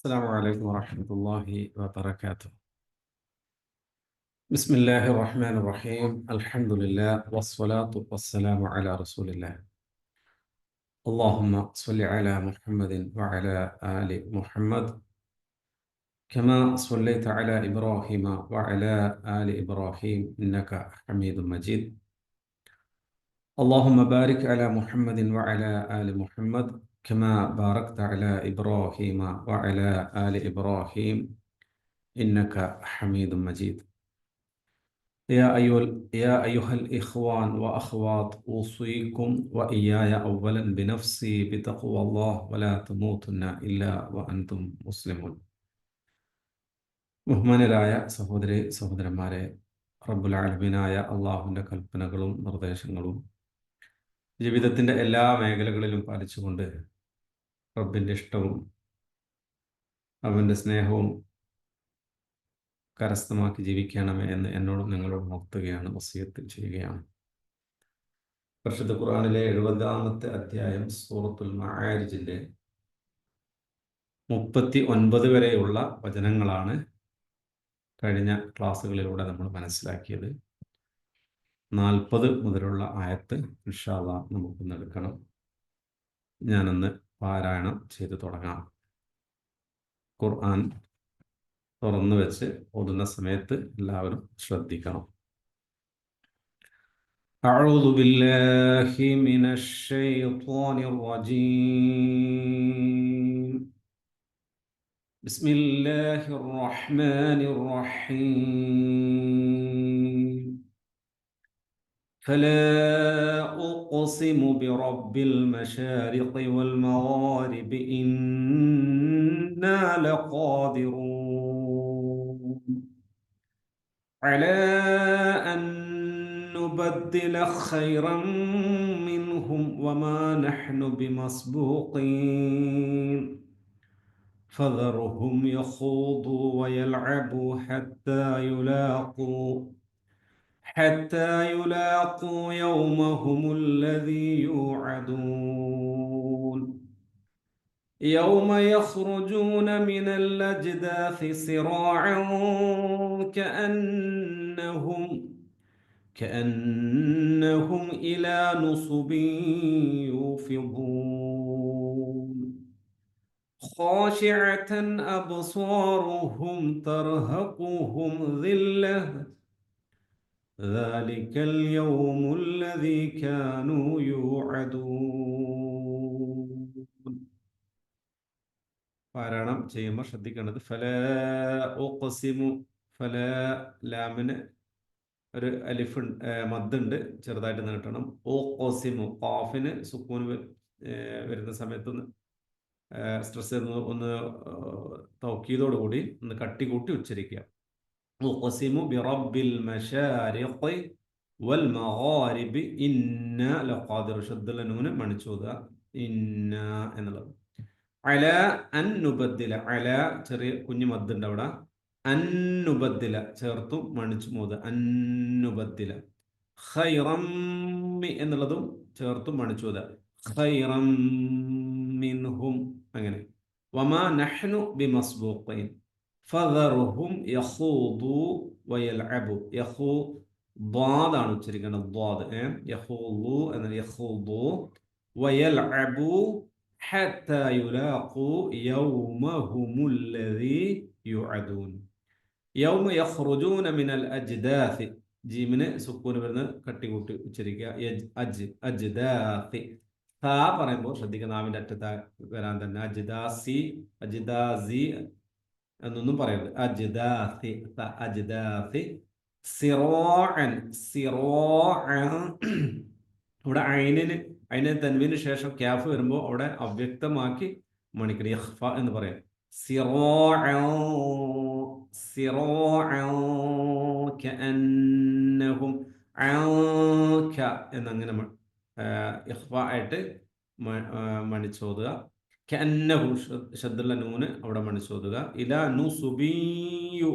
السلام عليكم ورحمة الله وبركاته. بسم الله الرحمن الرحيم. الحمد لله والصلاة والسلام على رسول الله. اللهم صل على محمد وعلى آل محمد كما صليت على إبراهيم وعلى آل إبراهيم إنك حميد مجيد. اللهم بارك على محمد وعلى آل محمد كما باركت على إبراهيم وعلى آل إبراهيم إنك حميد مجيد. يا أيها الإخوان وأخوات، أوصيكم وإياي أولا بنفسي بتقوى الله ولا تموتن إلا وأنتم مسلمون. ബഹുമാനരായ സഹോദരി സഹോദരന്മാരെ, റബ്ബുൽ ആലമീനായ അള്ളാഹുവിൻ്റെ കൽപ്പനകളും നിർദ്ദേശങ്ങളും ജീവിതത്തിൻ്റെ എല്ലാ മേഖലകളിലും പാലിച്ചുകൊണ്ട് റബ്ബിൻ്റെ ഇഷ്ടവും അവൻ്റെ സ്നേഹവും കരസ്ഥമാക്കി ജീവിക്കണമേ എന്ന് എന്നോടും നിങ്ങളോടും ഉണർത്തുകയാണ്, വസിയത്ത് ചെയ്യുകയാണ്. പരിശുദ്ധ ഖുർആനിലെ 70-ാമത്തെ അധ്യായം സൂറത്തുൽ മആരിജിലെ 39 വരെയുള്ള വചനങ്ങളാണ് കഴിഞ്ഞ ക്ലാസ്സുകളിലൂടെ നമ്മൾ മനസ്സിലാക്കിയത്. 40 മുതലുള്ള ആയത്ത് ഇൻഷാ അല്ലാഹ് നമുക്കൊന്ന് എടുക്കണം. ഞാനൊന്ന് പാരായണം ചെയ്തു തുടങ്ങാം. ഖുർആൻ തുറന്നു വെച്ച് ഓതുന്ന സമയത്ത് എല്ലാവരും ശ്രദ്ധിക്കണം. أعوذ بالله من الشيطان الرجيم. بسم الله الرحمن الرحيم. فلا أقسم برب المشارق والمغارب إنا لقادرون على أن نبدل خيرا منهم وما نحن بمسبوقين فذرهم يخوضوا ويلعبوا حتى يلاقوا يومهم الذي يوعدون يوم يخرجون من الأجداث سراعا كأنهم إلى نصب يوفضون خاشعة أبصارهم ترهقهم ذلة ذلك اليوم الذي كانوا يوعدون. പാരായണം ചെയ്യുമ്പോൾ ശ്രദ്ധിക്കേണ്ടത് ഫലാ ഉഖ്സിമു, ഫലാ ലാമിന് ഒരു അലിഫ് മദ്ദുണ്ട്, ചെറുതായിട്ട് നീട്ടണം. ഉഖ്സിമു, ഖാഫിന് സുക്കൂൻ വരുന്ന സമയത്തൊന്ന് സ്ട്രെസ് ഒന്ന് തൗക്കീദോടുകൂടി ഒന്ന് കട്ടി കൂട്ടി ഉച്ചരിക്കുക. ഉഖ്സിമു ബിറബ്ബിൽ മശാരിഖി വൽ മഗാരിബി ഇന്നാ ലഖാദിർ, ശദ്ദുൽ നൂന് മണിച്ചോദ ഇന്ന എന്നുള്ളത്. അല അൻ നുബദ്ദില, അല ചെറിയ കുഞ്ഞു മദ്ദുണ്ട് അവിടെ. അൻ നുബദ്ദില ചേർത്തു മണിച്ചു മോദ, അൻ നുബദ്ദില. ഖൈറം എന്നുള്ളതും ചേർത്തും മണിച്ചോദ, ഖൈറം മിൻഹും, അങ്ങനെ. വമാ നഹ്നു ബിമസ്ബൂഖീൻ ഫദർഹും യഖൂദു വയൽഅബു. ദ്വാദാണ് ഉച്ചരിക്കേണ്ടത്, ദ്വാദ്. യഖൂദു എന്നാൽ യഖൂദു, വയൽഅബു ഹത്താ യുലാഖു യൗമഹുമുല്ലദീ യുഅദൂൻ. യൗമ യഖ്റുജൂന മിനൽ അജ്ദാഥി, ജീമിന് സുക്കൂന് വരുന്ന കട്ടികൂട്ടി ഉച്ചരിക്കുക. അജ്ദാഥി താ പറയുമ്പോൾ ശ്രദ്ധിക്കുക, നാവിൻ്റെ അറ്റത്ത് വരാൻ തന്നെ. അജ്ദാസി, അജ്ദാസി എന്നൊന്നും പറയരുത്. അജ്ദാഥി, അജ്ദാഥി. സിറാഅൻ, സിറാഅൻ. ഇവിടെ അതിന് തൻവീന് ശേഷം ക്യാഫ് വരുമ്പോൾ അവിടെ അവ്യക്തമാക്കി മണിക്കണം, ഇഖ്ഫ എന്ന് പറയാം. സിറാഅൻ, സിറാഅൻ കഅന്നഹും അൻക എന്നങ്ങനെ ഇഖ്ഫ ആയിട്ട് മണിച്ചോതുക. കഅന്നഹു ശദ്ദുള്ള നൂന് അവിടെ മണിച്ചോതുക. ഇലാ നുസുബിയു,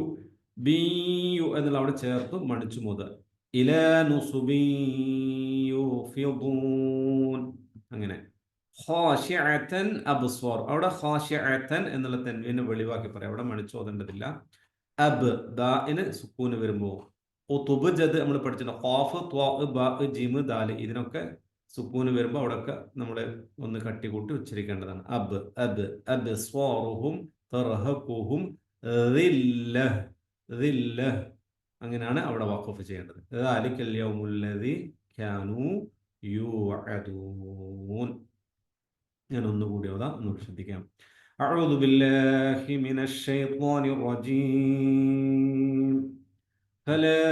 ബിയു എന്നുള്ള അവിടെ ചേർത്ത് മണിച്ചു മോതുക. ഇലാ നുസുബിയു ഫിദൂൻ, അങ്ങനെ. ഖാശിഅതൻ അബ്സ്വാർ. അവിടെ ഖാശിഅതൻ എന്നുള്ള തൻവീനെ വെളിവാക്കി പറയാം, അവിടെ മണിച്ചോതേണ്ടതില്ല. അബ് ദാഇന് സുക്കൂന് വരുമ്പോൾ ഉതുബ്ജദ് നമ്മൾ പഠിച്ചിട്ടുണ്ട്. ഖാഫ് ത്വാ ബാ ജീം ദാല് ഇതിനൊക്കെ സുക്കൂന് വരുമ്പോൾ അവിടെയൊക്കെ നമ്മൾ ഒന്ന് കട്ടികൂട്ടി ഉച്ചരിക്കേണ്ടതാണ്. അബ് അബ് അബ് സ്വാറുഹും തർഹഖുഹും ദില്ലഹ് ദില്ലഹ്, അങ്ങനെയാണ് അവിടെ വഖഫ് ചെയ്യേണ്ടത്. ദാലിക്കൽ യൗമുല്ലദീ കാനൂ യൂഅദൂൻ. ഞാൻ ഒന്നുകൂടി ഓതാം, ഒന്ന് ശ്രദ്ധിക്കാം. أعوذ بالله من الشيطان الرجيم. فلا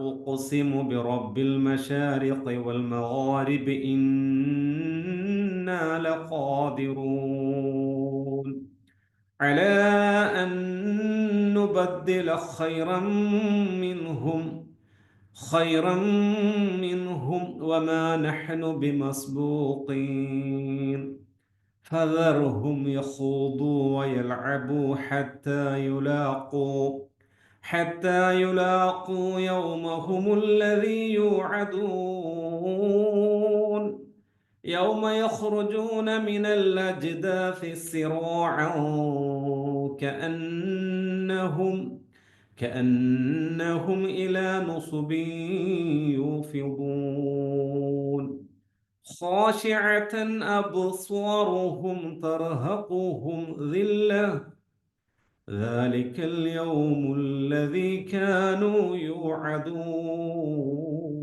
أقسم برب المشارق والمغارب إنا لقادرون على أن نبدل خيرا منهم وما نحن بمسبوقين فذرهم يخوضوا ويلعبوا حتى يلاقوا يومهم الذي يوعدون يوم يخرجون من الأجداث سراعا كأنهم إلى نصب يوفضون خاشعة أبصارهم ترهقهم ذلة ذلك اليوم الذي كانوا يوعدون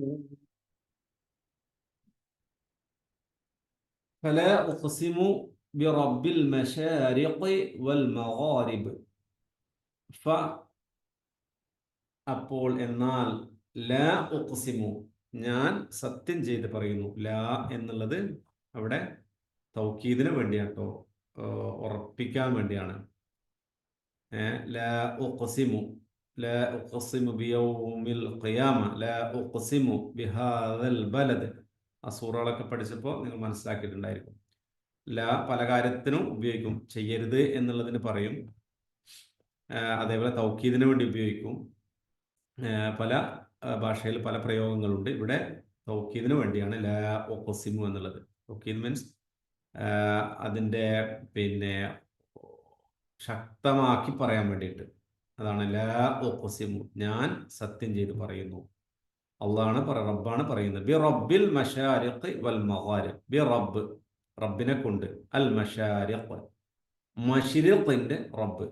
فلا أقسم برب المشارق والمغارب. അപ്പോൾ എന്നാൽ ലാ ഉഖ്സിമു ഞാൻ സത്യം ചെയ്ത് പറയുന്നു. ലാ എന്നുള്ളത് അവിടെ തൗക്കീദിന് വേണ്ടിയാട്ടോ, ഉറപ്പിക്കാൻ വേണ്ടിയാണ്. ലാ ഉഖ്സിമു ലാ ഉഖ്സിമു ബിയൗമിൽ ഖിയാമ ലാ ഉഖ്സിമു ബിഹാദൽ ബലദ്. ആ സൂറകളൊക്കെ പഠിച്ചപ്പോൾ നിങ്ങൾ മനസ്സിലാക്കിയിട്ടുണ്ടായിരിക്കും. ലാ പല കാര്യത്തിനും ഉപയോഗിക്കും. ചെയ്യരുത് എന്നുള്ളതിന് പറയും, അതേപോലെ തൗക്കീദിന് വേണ്ടി ഉപയോഗിക്കും. പല ഭാഷയിൽ പല പ്രയോഗങ്ങളുണ്ട്. ഇവിടെ തൗക്കീദിന് വേണ്ടിയാണ് ലാ ഉഖ്സിമു എന്നുള്ളത്. തൗക്കീദ് മീൻസ് അതിൻ്റെ ശക്തമാക്കി പറയാൻ വേണ്ടിയിട്ട്. അതാണ് ലാ ഉഖ്സിമു ഞാൻ സത്യം ചെയ്ത് പറയുന്നു. റബ്ബാണ് പറയുന്നത്. ബി റബ്ബിൽ മശാരിഖ് വൽ മഗാരിബ്. ബി റബ്ബ് റബ്ബിനെ കൊണ്ട്, അൽ മശാരിഖ് മശ്രിഖിന്റെ റബ്ബ്.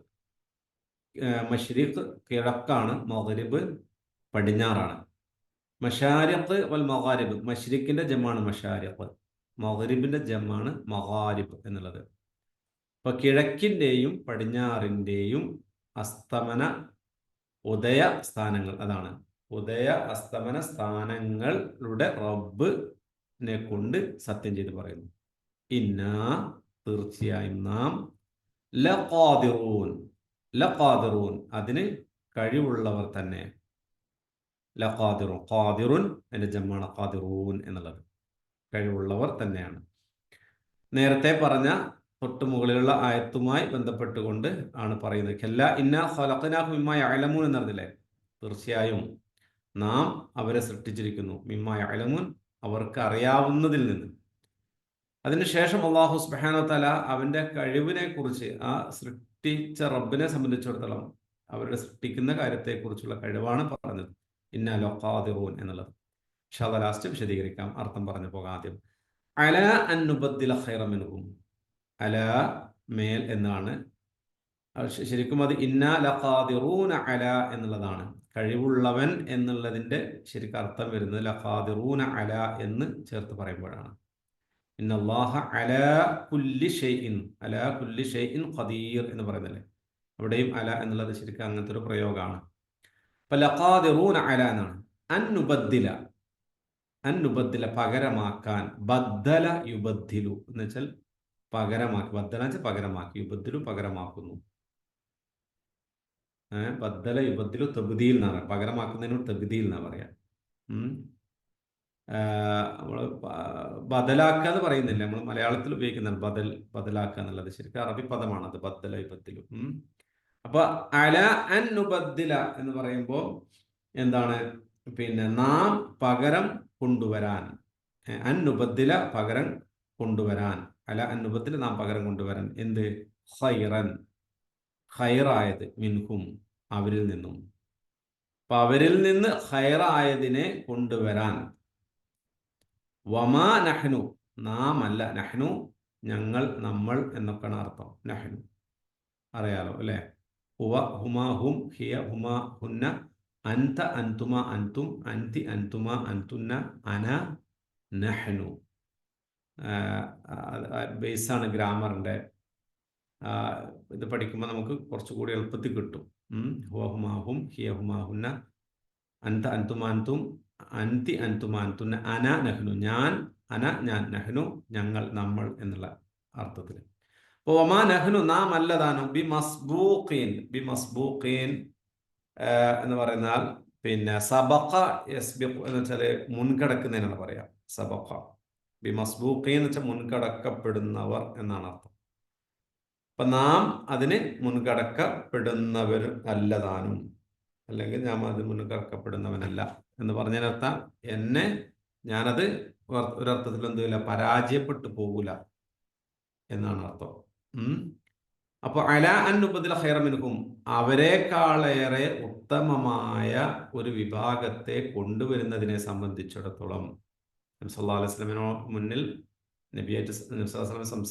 മശ്രിഖ് കിഴക്കാണ്, മഗ്രിബ് പടിഞ്ഞാറാണ്. മശാരിഖ് വൽ മഗാരിബ് മശ്രിഖിന്റെ ജമാണ് മശാരിഖ്, മഗ്രിബിന്റെ ജമാണ് മഗാരിബ് എന്നുള്ളത്. അപ്പൊ കിഴക്കിന്റെയും പടിഞ്ഞാറിന്റെയും അസ്തമന ഉദയ സ്ഥാനങ്ങൾ, അതാണ് ഉദയ അസ്തമന സ്ഥാനങ്ങളുടെ റബ്ബിനെ കൊണ്ട് സത്യം ചെയ്ത് പറയുന്നു. ഇന്നാ തീർച്ചയായും നാം ലഖാദിറൂൻ അതിന് കഴിവുള്ളവർ തന്നെ. ലഖാദിറൂൻ ഖാദിറുൻ അതിന്റെ ജമ്മാണ് ഖാദിറൂൻ എന്നുള്ളത്, കഴിവുള്ളവർ തന്നെയാണ്. നേരത്തെ പറഞ്ഞ തൊട്ട് മുകളിലുള്ള ആയത്തുമായി ബന്ധപ്പെട്ടുകൊണ്ട് ആണ് പറയുന്നത്. കല്ല ഇന്നാ ഖലഖനാഹും മിമ്മാ യഅലമൂൻ എന്നറിഞ്ഞില്ലേ? തീർച്ചയായും നാം അവരെ സൃഷ്ടിച്ചിരിക്കുന്നു. മിമ്മാ യഅലമൂൻ അവർക്ക് അറിയാവുന്നതിൽ നിന്ന്. അതിനുശേഷം അല്ലാഹു സുബ്ഹാനഹു വ തആല അവന്റെ കഴിവിനെ കുറിച്ച്, ആ സൃഷ്ടിച്ച റബ്ബിനെ സംബന്ധിച്ചിടത്തോളം അവരുടെ സൃഷ്ടിക്കുന്ന കാര്യത്തെക്കുറിച്ചുള്ള കഴിവാണ് പറഞ്ഞത്. ഇന്നാ ലഖാദിറൂൻ എന്നുള്ളത്. ഇൻഷാ അല്ലാഹ് ലാസ്റ്റ് വിശദീകരിക്കാം, അർത്ഥം പറഞ്ഞു പോകാം. ആദ്യം അലാ അൻ നുബദ്ദില ഖൈറൻ മിൻഹും. അലാ മേൽ എന്നാണ്. ശരിക്കും അത് ഇന്നാ ലഖാദിറൂന അലാ എന്നുള്ളതാണ്. കഴിവുള്ളവൻ എന്നുള്ളതിന്റെ ശരിക്കും അർത്ഥം വരുന്നത് ലഖാദിറൂന അലാ എന്ന് ചേർത്ത് പറയുമ്പോഴാണ്. ഇന്നല്ലാഹ അലാ കുല്ലി ഷൈഇൻ ഖദീർ എന്ന് പറയുന്നല്ലേ, അവിടെയും അല എന്നുള്ളത് ശരിക്കും അങ്ങനത്തെ ഒരു പ്രയോഗമാണ്. അപ്പൊ ലഖാദിറൂന അല എന്നാണ്. അൻ നുബദ്ദില പകരമാക്കാൻ. ബദ്ദല യുബദ്ദിലു എന്ന് വെച്ചാൽ പകരമാക്കി. ബദ്ദല വെച്ചാൽ പകരമാക്കി, യുബദ്ദിലു പകരമാക്കുന്നു. ബദ്ദല യുബദ്ദിലു തബ്ദീൽ എന്നാണ്. പകരമാക്കുന്നതിനോട് തബ്ദീൽ എന്നാ പറയാ. നമ്മൾ ബദലാക്കുക എന്ന് പറയുന്നില്ല, നമ്മൾ മലയാളത്തിൽ ഉപയോഗിക്കുന്നതാണ് ബദലാക്കുക എന്നുള്ളത്. ശരിക്കും അറബി പദമാണത്, ബദ്ദല യുബദ്ദിലു. അപ്പൊ അല അൻ നുബദ്ദില എന്ന് പറയുമ്പോൾ എന്താണ്? നാം പകരം കൊണ്ടുവരാൻ. അൻ നുബദ്ദില പകരം കൊണ്ടുവരാൻ, അല അനുബത്തിൽ നാം പകരം കൊണ്ടുവരാൻ. എന്ത്? ഖൈറൻ, ഖൈറായത്, മിൻഹും അവരിൽ നിന്നും. അപ്പൊ അവരിൽ നിന്ന് ഖൈറായതിനെ കൊണ്ടുവരാൻ. വമാ നഹ്നു, നാം അല്ല, നഹ്നു ഞങ്ങൾ, നമ്മൾ എന്നൊക്കെയാണ് അർത്ഥം. നഹ്നു അറിയാലോ അല്ലെ? ഹുവ ഹുമാ ഹും, ഹിയ ഹുമാ ഹുന്ന, അൻത അൻതുമ അൻതും, അൻതി അൻതുമ അൻതുന്ന, അന നഹ്നു. ബേസാണ് ഗ്രാമറിന്റെ. ഇത് പഠിക്കുമ്പോൾ നമുക്ക് കുറച്ചുകൂടി എളുപ്പത്തിൽ കിട്ടും. ഹുവ ഹുമാ ഹും, ഹിയ ഹുമാ ഹുന്ന, അൻത അൻതുമ അൻതും, അൻതി അൻതുമ അൻതുന്ന, അന നഹ്നു ഞാൻ, അന ഞാൻ, നഹ്നു ഞങ്ങൾ, നമ്മൾ എന്നുള്ള അർത്ഥത്തിൽ. അപ്പോൾ ഒമാ നഹ്നു നാം അല്ലതാനും, ബി മസ്ബൂഖീൻ, ബി മസ്ബൂഖീൻ എന്ന് പറയുന്നാൽ പിന്നെ സബഖ യസ്ബിഖു എന്ന് വെച്ചാൽ മുൻകടക്കുന്നതിനാണ് പറയാ. സബഖ ബി മസ്ബൂഖീൻ എന്ന് വെച്ചാൽ മുൻകടക്കപ്പെടുന്നവർ എന്നാണ് അർത്ഥം. അപ്പൊ നാം അതിന് മുൻകടക്കപ്പെടുന്നവർ അല്ലതാനും, അല്ലെങ്കിൽ ഞാൻ അത് മുൻകടക്കപ്പെടുന്നവനല്ല എന്ന് പറഞ്ഞതിനർത്ഥം എന്നെ, ഞാനത് ഒരർത്ഥത്തിൽ എന്തുമില്ല, പരാജയപ്പെട്ടു പോകൂല എന്നാണ് അർത്ഥം. അപ്പൊ അല അന്നുബദിൽ ഖൈറമിൻഹും, അവരെക്കാളേറെ ഉത്തമമായ ഒരു വിഭാഗത്തെ കൊണ്ടുവരുന്നതിനെ സംബന്ധിച്ചിടത്തോളം നബി സല്ലല്ലാഹു അലൈഹി വസല്ലമിനോ മുന്നിൽ നബിയായിട്ട് നബി സല്ലല്ലാഹു അലൈഹി വസല്ലം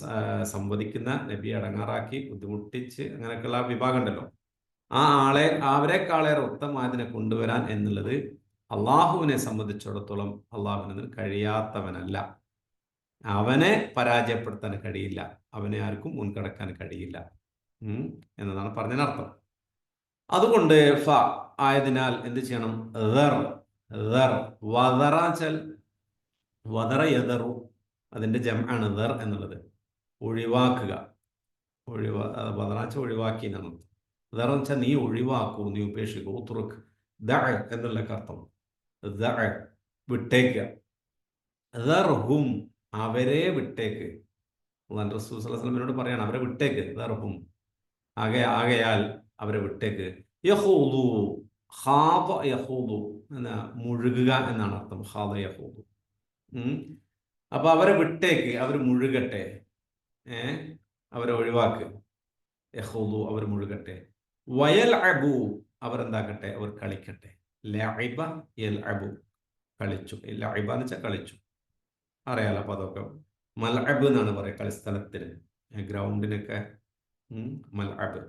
സംവദിക്കുന്ന നബിയെ അടങ്ങാറാക്കി ബുദ്ധിമുട്ടിച്ച് അങ്ങനെയൊക്കെയുള്ള വിഭാഗം ഉണ്ടല്ലോ, ആ ആളെ അവരെക്കാളേറെ ഉത്തമമായതിനെ കൊണ്ടുവരാൻ എന്നുള്ളത് അള്ളാഹുവിനെ സംബന്ധിച്ചിടത്തോളം അള്ളാഹുവിന് കഴിയാത്തവനല്ല. അവനെ പരാജയപ്പെടുത്താൻ കഴിയില്ല, അവനെ ആർക്കും മുൻകടക്കാൻ കഴിയില്ല എന്നതാണ് പറഞ്ഞതിനർത്ഥം. അതുകൊണ്ട് ഫ ആയതിനാൽ എന്ത് ചെയ്യണം? വദറ യദറു, അതിന്റെ ജംആണ് ദർ എന്നുള്ളത്, ഒഴിവാക്കുക. വദറാച്ച ഒഴിവാക്കി എന്നാണ്. ദർ എന്ന് വെച്ചാൽ നീ ഒഴിവാക്കൂ, നീ ഉപേക്ഷിക്കൂ. ഉത്രുക്ക് ദഅ എന്നുള്ള അർത്ഥം. ദഅ വിട്ടേക്കുക. ദർഹും അവരെ വിട്ടേക്ക്. അല്ലാഹു റസൂൽ സ്വല്ലല്ലാഹു അലൈഹി വസല്ലമയോട് പറയാണ് അവരെ വിട്ടേക്ക്. ദർഹും ആകയാൽ അവരെ വിട്ടേക്ക്. യഖൂദു, ഖാദ യഖൂദു എന്നാ മുഴുകുക എന്നാണ് അർത്ഥം. ഖാദ യഖൂദു. അപ്പൊ അവരെ വിട്ടേക്ക്, അവർ മുഴുകട്ടെ, അവരെ ഒഴിവാക്ക്. യഖൂദു അവർ മുഴുകട്ടെ. വയൽഅബു അവരെന്താക്കട്ടെ, അവർ കളിക്കട്ടെ. ലഅബ യൽഅബു കളിച്ചു. ലഅബ എന്ന് വെച്ചാൽ കളിച്ചു, അറിയാലോ. അപ്പൊ അതൊക്കെ മൽഅബ് എന്നാണ് പറയുക കളിസ്ഥലത്തിന്, ഗ്രൗണ്ടിനൊക്കെ മൽഅബ്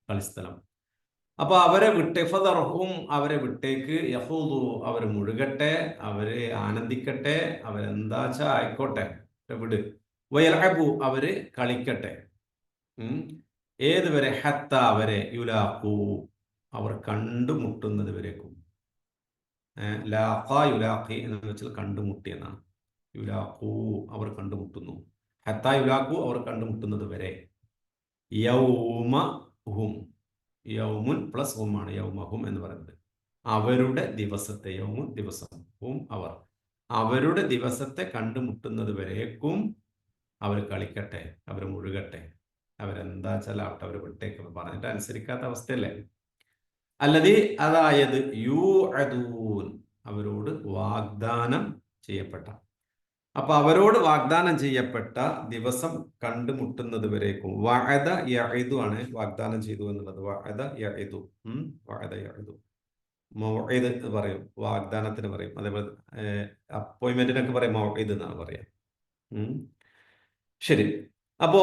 കളിസ്ഥലം. അപ്പൊ അവരെ വിട്ടേ, ഫദർഹും അവരെ വിട്ടേക്ക്, യഖൂദു അവർ മുഴുകട്ടെ, അവര് ആനന്ദിക്കട്ടെ, അവരെന്താച്ചാ ആയിക്കോട്ടെ, വിട്. വയൽഅബു അവര് കളിക്കട്ടെ. ഏതുവരെ? ഹത്ത അവരെ, യുലാഖൂ അവർ കണ്ടുമുട്ടുന്നത് വരേക്കും. ലാഖ യുലാഖി എന്ന് വെച്ചാൽ കണ്ടുമുട്ടി എന്നാണ്. യുലാഖൂ അവർ കണ്ടുമുട്ടുന്നു. ഹത്ത യുലാഖൂ അവർ കണ്ടുമുട്ടുന്നത് വരെ. യൗമ ഹും, യൗമുൻ പ്ലസ് ഹും ആണ് യൗമഹും എന്ന് പറയുന്നത്. അവരുടെ ദിവസത്തെ, യൗമുൻ ദിവസം, ഹും അവർ, അവരുടെ ദിവസത്തെ കണ്ടുമുട്ടുന്നത് വരേക്കും അവർ കളിക്കട്ടെ, അവർ മുഴുകട്ടെ, അവരെന്താ വെച്ചാലാവട്ടെ, അവർ വിട്ടേക്ക് പറഞ്ഞിട്ട് അനുസരിക്കാത്ത അവസ്ഥയല്ലേ. അല്ലതി അതായത് യൂഅദൂൻ അവരോട് വാഗ്ദാനം ചെയ്യപ്പെട്ട. അപ്പൊ അവരോട് വാഗ്ദാനം ചെയ്യപ്പെട്ട ദിവസം കണ്ടുമുട്ടുന്നത് വരേക്കും. വഅദ യഇദു ആണ് വാഗ്ദാനം ചെയ്തു എന്നുള്ളത്. വഅദ യഇദു, വഅദ യഇദു മൗഇദ് എന്ന് പറയും, വാഗ്ദാനത്തിന് പറയും. അതേപോലെ അപ്പോയിന്റ്മെന്റിനൊക്കെ പറയും മൗഇദ് എന്നാണ് പറയാം. ശരി. അപ്പോ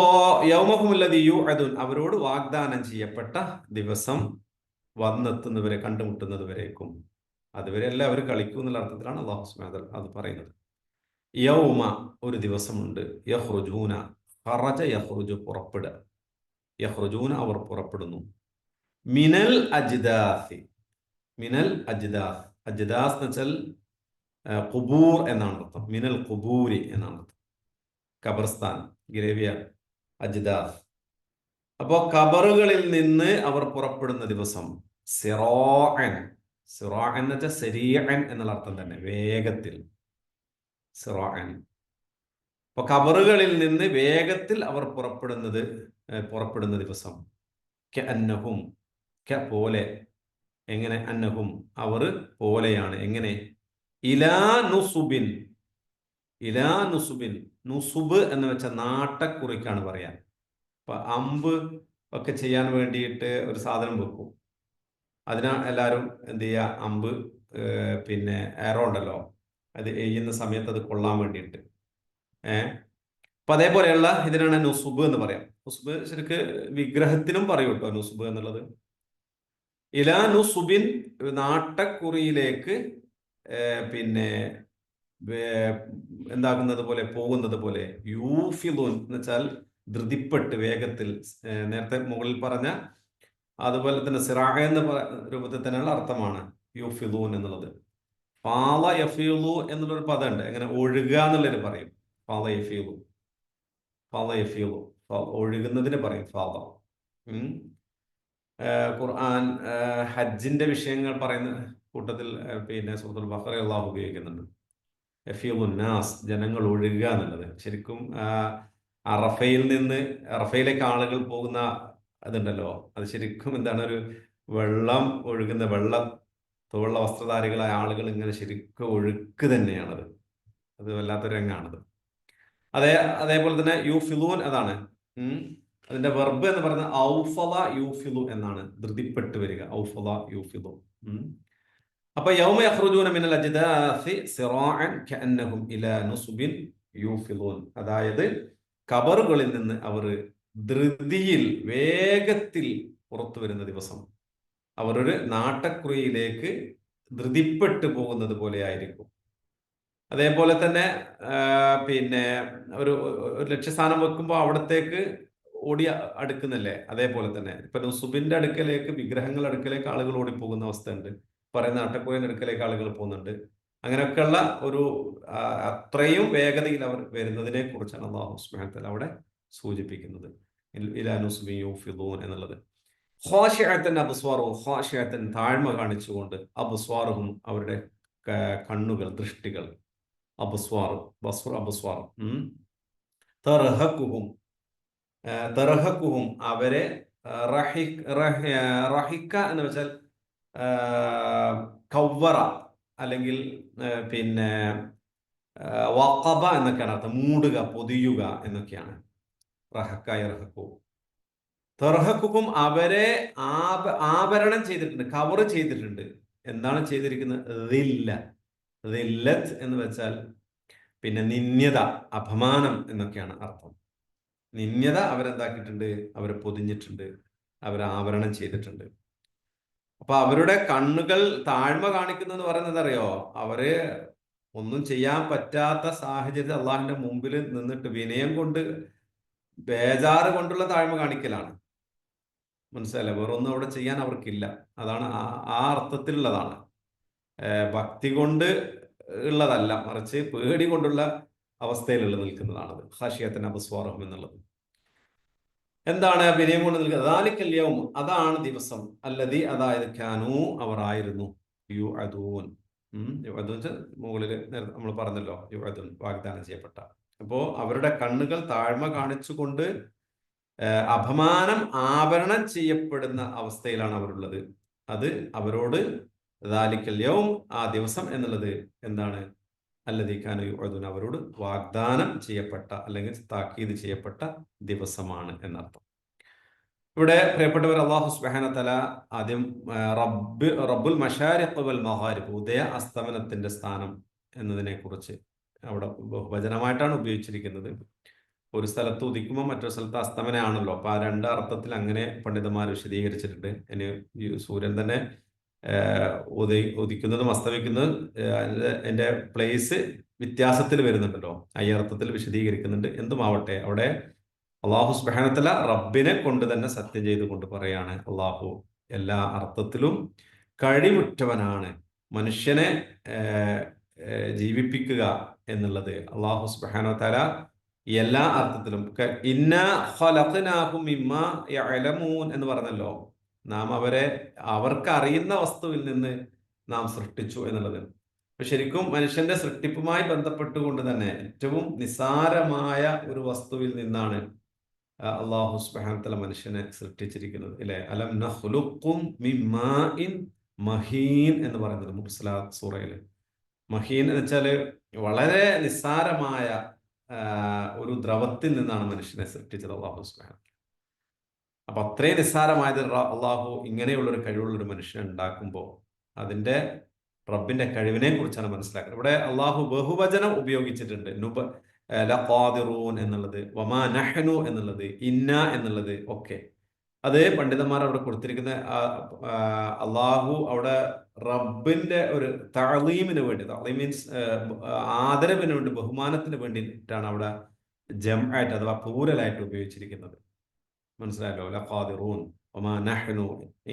യൗമഹുമുല്ലദീ യൂഅദൂൻ അവരോട് വാഗ്ദാനം ചെയ്യപ്പെട്ട ദിവസം വന്നെത്തുന്നവരെ, കണ്ടുമുട്ടുന്നത് വരേക്കും, അതുവരെ എല്ലാവരും കളിക്കും എന്നുള്ള അർത്ഥത്തിലാണ് അല്ലാഹു സുബ്ഹാനഹു വ തആല അത് പറയുന്നത്. യൗമ ഒരു ദിവസമുണ്ട്, യഖ്റുജൂന ഖറജ യഖ്റുജു പുറപ്പെടുക, യഖ്റുജൂന അവർ പുറപ്പെടുന്നു, മിനൽ അജ്ദാസി, മിനൽ അജ്ദാസ്, അജ്ദാസ് എന്ന് വെച്ചാൽ ഖുബൂർ എന്നാണ് അർത്ഥം. മിനൽ ഖുബൂരി എന്നാണ് അർത്ഥം. ഖബർസ്ഥാൻ, ഗ്രേവിയാർഡ്, അജ്ദാസ്. അപ്പോ ഖബറുകളിൽ നിന്ന് അവർ പുറപ്പെടുന്ന ദിവസം. സിറാഅൻ, സിറാഅൻ എന്ന് വെച്ചാൽ സരീഅൻ എന്നുള്ള അർത്ഥം തന്നെ, വേഗത്തിൽ. സിറാഅൻ. അപ്പൊ ഖബറുകളിൽ നിന്ന് വേഗത്തിൽ അവർ പുറപ്പെടുന്ന ദിവസം. കഅന്നഹും, പോലെ, എങ്ങനെ? അന്നഹും അവർ പോലെയാണ്, എങ്ങനെ? ഇലാ നുസുബിൻ, ഇലാ നുസുബിൻ. നുസുബ് എന്ന് വെച്ചാൽ നാട്ടക്കുറിക്കാണ് പറയാൻ. അപ്പൊ അമ്പ് ഒക്കെ ചെയ്യാൻ വേണ്ടിയിട്ട് ഒരു സാധനം വെക്കും. അതിനാ എല്ലാവരും എന്ത് ചെയ്യുക, അമ്പ് പിന്നെ ആരോ ഉണ്ടല്ലോ, അത് എയ്യുന്ന സമയത്ത് അത് കൊള്ളാൻ വേണ്ടിയിട്ട്. അപ്പൊ അതേപോലെയുള്ള ഇതിനാണ് നുസുബ് എന്ന് പറയാം. നുസുബ് ശരിക്ക് വിഗ്രഹത്തിനും പറയും കേട്ടോ, നുസുബ് എന്നുള്ളത്. ഇലാ നുസുബിൻ, നാട്ടക്കുറിയിലേക്ക് പിന്നെ എന്താകുന്നത് പോലെ, പോകുന്നത് പോലെ. യൂഫിലുൻ എന്ന് വെച്ചാൽ ധൃതിപ്പെട്ട് വേഗത്തിൽ. നേരത്തെ മുകളിൽ പറഞ്ഞ അതുപോലെ തന്നെ സിറാഹ എന്ന രൂപത്തിൽ തന്നെയുള്ള അർത്ഥമാണ് യൂഫിലൂൻ എന്നുള്ളത്. ഫാള യഫീലു എന്നുള്ളൊരു പദമുണ്ട്, എങ്ങനെ ഒഴുകുക എന്നുള്ളൊരു പറയും. ഫാള യഫീലു, ഫാള യഫീലു, ഒഴുകുന്നതിന് പറയും ഫാള. ഖുർആൻ ഹജ്ജിന്റെ വിഷയങ്ങൾ പറയുന്ന കൂട്ടത്തിൽ പിന്നെ സൂറത്തുൽ ബഖറ അല്ലാഹു ഉപയോഗിക്കുന്നുണ്ട്. യഫീലുന്നാസ്, ജനങ്ങൾ ഒഴുകുക എന്നുള്ളത്. ശരിക്കും അറഫയിൽ നിന്ന് അറഫയിലേക്ക് ആളുകൾ പോകുന്ന അതുണ്ടല്ലോ, അത് ശരിക്കും എന്താണ്, ഒരു വെള്ളം ഒഴുകുന്ന, തോളുള്ള വസ്ത്രധാരികളായ ആളുകൾ ഇങ്ങനെ ശരിക്കും ഒഴുക്ക് തന്നെയാണത്. അത് വല്ലാത്തൊരു രംഗാണത്. അതേപോലെ തന്നെ യൂഫിലൂൻ, അതാണ് അതിന്റെ വെർബ് എന്ന് പറയുന്നത് ഔഫല യൂഫിലു എന്നാണ്, ധൃതിപ്പെട്ട് വരിക. ഔഫല യൂഫിലു. അപ്പൊ യൗമ യഖ്റുജൂന മിനൽ അജ്ദാസി സിറാഅൻ കഅന്നഹും ഇലാ നുസുബിൻ യൂഫിലൂൻ, അതായത് കബറുകളിൽ നിന്ന് അവർ ധൃതിയിൽ, വേഗത്തിൽ പുറത്തു വരുന്ന ദിവസം. അവരൊരു നാട്ടക്കുറിയിലേക്ക് ധൃതിപ്പെട്ടു പോകുന്നത് പോലെ ആയിരിക്കും. അതേപോലെ തന്നെ പിന്നെ ഒരു ലക്ഷ്യസ്ഥാനം വെക്കുമ്പോൾ അവിടത്തേക്ക് ഓടി അടുക്കുന്നില്ലേ, അതേപോലെ തന്നെ ഇപ്പൊ നുസുബിന്റെ അടുക്കലേക്ക്, വിഗ്രഹങ്ങളുടെ അടുക്കലേക്ക് ആളുകൾ ഓടിപ്പോകുന്ന അവസ്ഥ ഉണ്ട്. പറയുന്ന നാട്ടക്കുറിയുടെ അടുക്കലേക്ക് ആളുകൾ പോകുന്നുണ്ട്. അങ്ങനെയൊക്കെയുള്ള ഒരു അത്രയും വേഗതയിൽ അവർ വരുന്നതിനെ കുറിച്ചാണ് അല്ലാഹു സുബ്ഹാനഹു വ തആല അവിടെ സൂചിപ്പിക്കുന്നത്, ഇലാ നുസുബിൻ യൂഫിദൂൻ എന്നുള്ളത്. ഖാശിഅത്തൻ അബ്സ്വാറുഹും, ഖാശിഅത്തൻ താഴ്മ കാണിച്ചുകൊണ്ട്, അബ്സ്വാറുഹും അവരുടെ കണ്ണുകൾ, ദൃഷ്ടികൾ. അബ്സ്വാർ, അബ്സ്വാർ. തർഹഖുഹും, തർഹഖുഹും അവരെ, റഹിക്ക എന്ന് വെച്ചാൽ കവ്വറ, അല്ലെങ്കിൽ പിന്നെ വഖബ എന്നൊക്കെയാണ് അർത്ഥം. മൂടുക, പൊതിയുക എന്നൊക്കെയാണ് റഹക്ക യർഹഖു. തർഹഖുഹും അവരെ ആവരണം ചെയ്തിട്ടുണ്ട്, കവർ ചെയ്തിട്ടുണ്ട്. എന്താണ് ചെയ്തിരിക്കുന്നത്? ദില്ലത്ത് എന്ന് വെച്ചാൽ പിന്നെ നിന്യത, അപമാനം എന്നൊക്കെയാണ് അർത്ഥം. നിന്യത അവരെന്താക്കിയിട്ടുണ്ട്? അവരെ പൊതിഞ്ഞിട്ടുണ്ട്, അവരെ ആവരണം ചെയ്തിട്ടുണ്ട്. അപ്പൊ അവരുടെ കണ്ണുകൾ താഴ്മ കാണിക്കുന്നു പറയുന്നത് അറിയോ? അവര് ഒന്നും ചെയ്യാൻ പറ്റാത്ത സാഹചര്യത്തിൽ അള്ളാഹിന്റെ മുമ്പിൽ നിന്നിട്ട് വിനയം കൊണ്ട്, ബേജാറ് കൊണ്ടുള്ള താഴ്മ കാണിക്കലാണ്. മനസ്സിലല്ലേ? വേറൊന്നും അവിടെ ചെയ്യാൻ അവർക്കില്ല. അതാണ് ആ അർത്ഥത്തിലുള്ളതാണ്. ഭക്തി കൊണ്ട് ഉള്ളതല്ല, മറിച്ച് പേടി കൊണ്ടുള്ള അവസ്ഥയിലുള്ള നിൽക്കുന്നതാണത്. ഖാശിയത്തൻ അബ്സ്വാറുഹും എന്നുള്ളത് എന്താണ്? വിനയം കൊണ്ട് നിൽക്കുന്നത്. ദാലിക്കൽ യൗം, അതാണ് ദിവസം. അല്ലദീ, അതായത് കാനൂ, അവർ ആയിരുന്നു, യുഅദൂൻ. മുകളിൽ നമ്മൾ പറഞ്ഞല്ലോ, യുഅദൂൻ, വാഗ്ദാനം ചെയ്യപ്പെട്ട. അപ്പോ അവരുടെ കണ്ണുകൾ താഴ്മ കാണിച്ചുകൊണ്ട് അപമാനം ആവരണം ചെയ്യപ്പെടുന്ന അവസ്ഥയിലാണ് അവരുള്ളത്. അത് അവരോട് ദാലിക്കൽ യൗം, ആ ദിവസം എന്നുള്ളത് എന്താണ്? അല്ലദീ കാനൂ യുഅദൂൻ, അവരോട് വാഗ്ദാനം ചെയ്യപ്പെട്ട അല്ലെങ്കിൽ താക്കീത് ചെയ്യപ്പെട്ട ദിവസമാണ് എന്നർത്ഥം. ഇവിടെ പ്രിയപ്പെട്ടവർ, അല്ലാഹു സുബ്ഹാനഹു വ തആല ആദ്യം റബ്ബുൽ മശാരിഖ് വൽ മഗാരിബ്, ഉദയ അസ്തമനത്തിന്റെ സ്ഥാനം എന്നതിനെ കുറിച്ച് അവിടെ ബഹുവചനമായിട്ടാണ് ഉപയോഗിച്ചിരിക്കുന്നത്. ഒരു സ്ഥലത്ത് ഉദിക്കുമ്പോൾ മറ്റൊരു സ്ഥലത്ത് അസ്തമനമാണല്ലോ. അപ്പൊ ആ രണ്ട് അർത്ഥത്തിൽ അങ്ങനെ പണ്ഡിതന്മാർ വിശദീകരിച്ചിട്ടുണ്ട്. ഇനി ഈ സൂര്യൻ തന്നെ ഉദിക്കുന്നതും അസ്തമിക്കുന്നതും അതിന്റെ പ്ലേസ് വ്യത്യാസത്തിൽ വരുന്നുണ്ടല്ലോ, ഈ അർത്ഥത്തിൽ വിശദീകരിക്കുന്നുണ്ട്. എന്തുമാവട്ടെ, അവിടെ അള്ളാഹു സുബ്ഹാനഹു വ തആല റബ്ബിനെ കൊണ്ട് തന്നെ സത്യം ചെയ്തുകൊണ്ട് പറയാണ്, അള്ളാഹു എല്ലാ അർത്ഥത്തിലും കഴിവുറ്റവനാണ്. മനുഷ്യനെ ജീവിപ്പിക്കുക എന്നുള്ളത് അള്ളാഹു സുബ്ഹാനഹു വ തആല എല്ലാ അർത്ഥത്തിലും. ഇന്നാ ഖലഖനാഹും മിമ്മാ യഅലമൂൻ എന്ന് പറഞ്ഞല്ലോ, നാം അവരെ അവർക്ക് അറിയുന്ന വസ്തുവിൽ നിന്ന് നാം സൃഷ്ടിച്ചു എന്നുള്ളത്. അപ്പൊ ശരിക്കും മനുഷ്യന്റെ സൃഷ്ടിപ്പുമായി ബന്ധപ്പെട്ടുകൊണ്ട് തന്നെ ഏറ്റവും നിസാരമായ ഒരു വസ്തുവിൽ നിന്നാണ് അള്ളാഹു സുബ്ഹാനഹു വ തആല മനുഷ്യനെ സൃഷ്ടിച്ചിരിക്കുന്നത്, അല്ലെ? അലം നഖ്ലുഖും മിൻ മാഇൻ മഹീൻ എന്ന് പറയുന്നത് മുർസലാത്ത് സൂറയിൽ. മഹീൻ എന്ന് വെച്ചാൽ വളരെ നിസ്സാരമായ ഒരു ദ്രവത്തിൽ നിന്നാണ് മനുഷ്യനെ സൃഷ്ടിച്ചത് അള്ളാഹു സുബ്ഹാനഹു. അപ്പൊ അത്രയും നിസ്സാരമായത് അള്ളാഹു ഇങ്ങനെയുള്ളൊരു കഴിവുള്ളൊരു മനുഷ്യനെ ഉണ്ടാക്കുമ്പോൾ അതിന്റെ റബ്ബിന്റെ കഴിവിനെ കുറിച്ചാണ് മനസ്സിലാക്കുന്നത്. ഇവിടെ അള്ളാഹു ബഹുവചനം ഉപയോഗിച്ചിട്ടുണ്ട്. ലഖാദിറൂൻ എന്നുള്ളത്, വമാ നഹ്നു എന്നുള്ളത്, ഇന്ന എന്നുള്ളത് ഒക്കെ. അത് പണ്ഡിതന്മാർ അവിടെ കൊടുത്തിരിക്കുന്ന അള്ളാഹു അവിടെ റബ്ബിന്റെ ഒരു തഅലീമിന് വേണ്ടി, തഅലീം മീൻസ് ആദരവിന് വേണ്ടി, ബഹുമാനത്തിന് വേണ്ടിയിട്ടാണ് അവിടെ ജംആയിട്ട് അഥവാ പ്ലൂറലായിട്ട് ഉപയോഗിച്ചിരിക്കുന്നത്. മനസ്സിലായല്ലോ? ലഖാദിറൂൻ വമാ നഹ്നു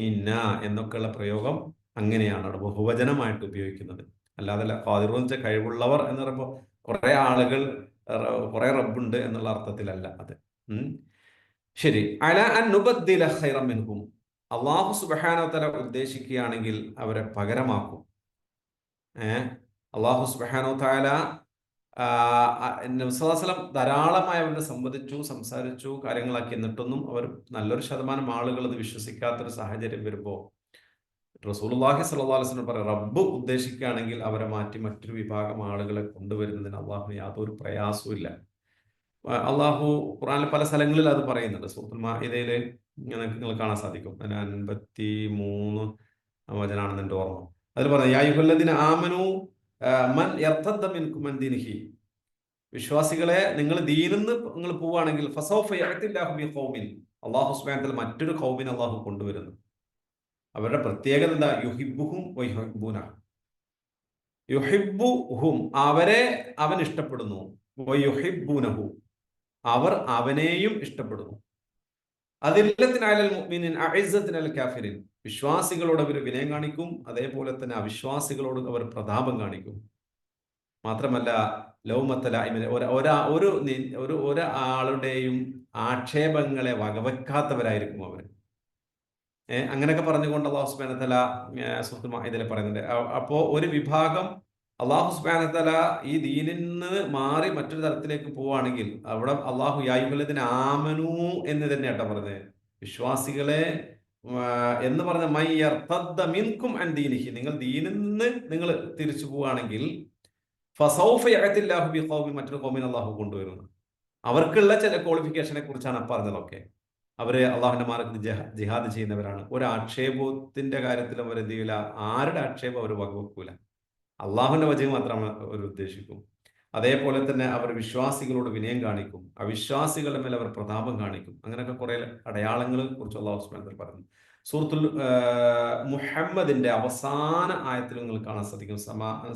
ഇന്ന എന്നൊക്കെയുള്ള പ്രയോഗം അങ്ങനെയാണ് അവിടെ ബഹുവചനമായിട്ട് ഉപയോഗിക്കുന്നത്. അല്ലാതെ ലഖാദിറൂൻ വെച്ചാൽ കഴിവുള്ളവർ എന്ന് പറയുമ്പോൾ കുറെ ആളുകൾ, കുറെ റബ്ബുണ്ട് എന്നുള്ള അർത്ഥത്തിലല്ല അത്. ശരി. അല അൻ നുബദ്ദില ഖൈറൻ മിൻഹും, അല്ലാഹു സുബ്ഹാനഹു വതആല ഉദ്ദേശിക്കുകയാണെങ്കിൽ അവരെ പകരമാക്കും. അല്ലാഹു സുബ്ഹാനഹു വതആല നബി സല്ലല്ലാഹു അലൈഹി വസല്ലം ധാരാളമായി അവരെ സംവദിച്ചു, സംസാരിച്ചു, കാര്യങ്ങളാക്കി. എന്നിട്ടൊന്നും അവർ നല്ലൊരു ശതമാനം ആളുകൾ അത് വിശ്വസിക്കാത്തൊരു സാഹചര്യം വരുമ്പോൾ റസൂലുള്ളാഹി സ്വല്ലല്ലാഹു അലൈഹി വസല്ലം പറയും, റബ്ബ് ഉദ്ദേശിക്കുകയാണെങ്കിൽ അവരെ മാറ്റി മറ്റൊരു വിഭാഗം ആളുകളെ കൊണ്ടുവരുന്നതിന് അള്ളാഹുവിന് യാതൊരു പ്രയാസവും ഇല്ല. അള്ളാഹു ഖുർആനിൽ പല സ്ഥലങ്ങളിൽ അത് പറയുന്നുണ്ട്. സൂറത്തുൽ മാഇദയിൽ നിങ്ങൾ കാണാൻ സാധിക്കും. 53 വചനാണെന്ന് എൻ്റെ ഓർമ്മ. അതിൽ പറഞ്ഞു, യാ അയ്യുഹല്ലദീന ആമനൂ മൻ യർതദ്ദ മിൻകും അൻ ദീനിഹി, വിശ്വാസികളെ നിങ്ങൾ ദീനിന്ന് നിങ്ങൾ പോവുകയാണെങ്കിൽ ഫസൗഫ യഅതില്ലാഹു ബിഖൗമിൻ, അല്ലാഹു സുബ്ഹാനഹു വ തആല മറ്റൊരു ഖൗമിനെ അല്ലാഹു കൊണ്ടുവരുന്നു. അവരുടെ പ്രത്യേകത എന്താ? യുഹിബ്ബുഹും വയുഹിബ്ബൂന, യുഹിബ്ബുഹും അവരെ അവൻ ഇഷ്ടപ്പെടുന്നു, വയുഹിബ്ബൂനഹു അവർ അവനെയും ഇഷ്ടപ്പെടുന്നു. അതില്ലത്തിൻ അലൽ മുഅ്മിനീൻ അഇസ്സത്തിൻ അലൽ കാഫിരീൻ, വിശ്വാസികളോട് അവർ വിനയം കാണിക്കും, അതേപോലെ തന്നെ അവിശ്വാസികളോട് അവർ പ്രതാപം കാണിക്കും. മാത്രമല്ല ലൗമത്ത ലായിമിൻ, ഒരാളുടെയും ആക്ഷേപങ്ങളെ വകവെക്കാത്തവരായിരിക്കും അവർ. അങ്ങനെയൊക്കെ പറഞ്ഞുകൊണ്ട് അല്ലാഹു സുബ്ഹാനഹു വ തആല സൂറത്തുൽ മാഇദയിൽ പറയുന്നുണ്ട്. അപ്പോൾ ഒരു വിഭാഗം അല്ലാഹു സുബ്ഹാനഹു വ തആല ഈ ദീനിൽ നിന്ന് മാറി മറ്റൊരു തരത്തിലേക്ക് പോവുകയാണെങ്കിൽ അവിടെ അല്ലാഹു യാ അയ്യുഹല്ലദീന ആമനൂ എന്ന് തന്നെയാട്ടോ പറഞ്ഞത്, വിശ്വാസികളെ എന്ന് പറഞ്ഞ മൻ യർതദ്ദ മിൻകും അൻ ദീനിഹി, നിങ്ങൾ ദീനിൽ നിന്ന് നിങ്ങൾ തിരിച്ചു പോവുകയാണെങ്കിൽ ഫസൗഫ യഅതില്ലാഹു ബിഖൗമിൻ, മറ്റൊരു ഖൗമിനെ അല്ലാഹു കൊണ്ടുവരുന്നു. അവർക്കുള്ള ചില ക്വാളിഫിക്കേഷനെ കുറിച്ചാണ് പറഞ്ഞതൊക്കെ. അവര് അള്ളാഹുവിന്റെ മാർഗത്തിൽ ജിഹാദ് ചെയ്യുന്നവരാണ്. ഒരു ആക്ഷേപത്തിന്റെ കാര്യത്തിൽ അവർ എന്ത് ചെയ്യില്ല, ആരുടെ ആക്ഷേപം അവർ വകവെക്കൂല, അള്ളാഹുവിന്റെ വജഹ് മാത്രം അവർ ഉദ്ദേശിക്കും. അതേപോലെ തന്നെ അവർ വിശ്വാസികളോട് വിനയം കാണിക്കും, അവിശ്വാസികളുടെ മേൽ അവർ പ്രതാപം കാണിക്കും. അങ്ങനെയൊക്കെ കുറെ അടയാളങ്ങളെ കുറിച്ച് അള്ളാഹു സുബ്ഹാനഹു വ തആല പറഞ്ഞു. സൂറത്തുൽ മുഹമ്മദിന്റെ അവസാന ആയത്തിൽ നിങ്ങൾ കാണാൻ സാധിക്കും